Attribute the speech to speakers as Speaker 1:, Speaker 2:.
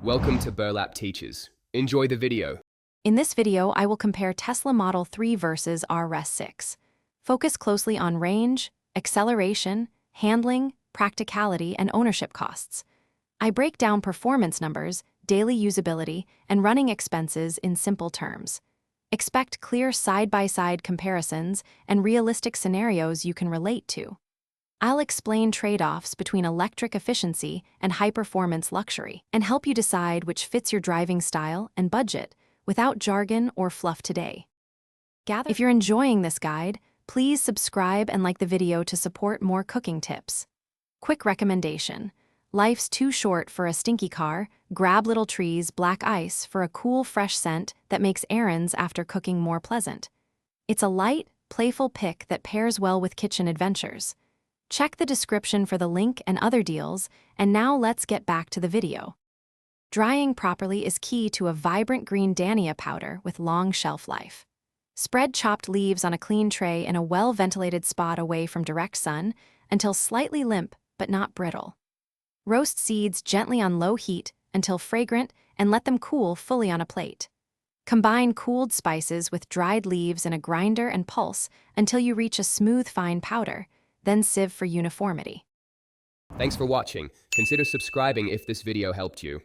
Speaker 1: Welcome to Burlap Teachers. Enjoy the video.
Speaker 2: In this video, I will compare Tesla Model 3 versus RS6. Focus closely on range, acceleration, handling, practicality, and ownership costs. I break down performance numbers, daily usability, and running expenses in simple terms. Expect clear side-by-side comparisons and realistic scenarios you can relate to. I'll explain trade-offs between electric efficiency and high-performance luxury and help you decide which fits your driving style and budget without jargon or fluff today. If you're enjoying this guide, please subscribe and like the video to support more cooking tips. Quick recommendation: life's too short for a stinky car. Grab Little Tree's Black Ice for a cool, fresh scent that makes errands after cooking more pleasant. It's a light, playful pick that pairs well with kitchen adventures. Check the description for the link and other deals, and now let's get back to the video. Drying properly is key to a vibrant green Dhaniya powder with long shelf life. Spread chopped leaves on a clean tray in a well-ventilated spot away from direct sun until slightly limp but not brittle. Roast seeds gently on low heat until fragrant and let them cool fully on a plate. Combine cooled spices with dried leaves in a grinder and pulse until you reach a smooth, fine powder. Then sieve for uniformity.
Speaker 1: Thanks for watching. Consider subscribing if this video helped you.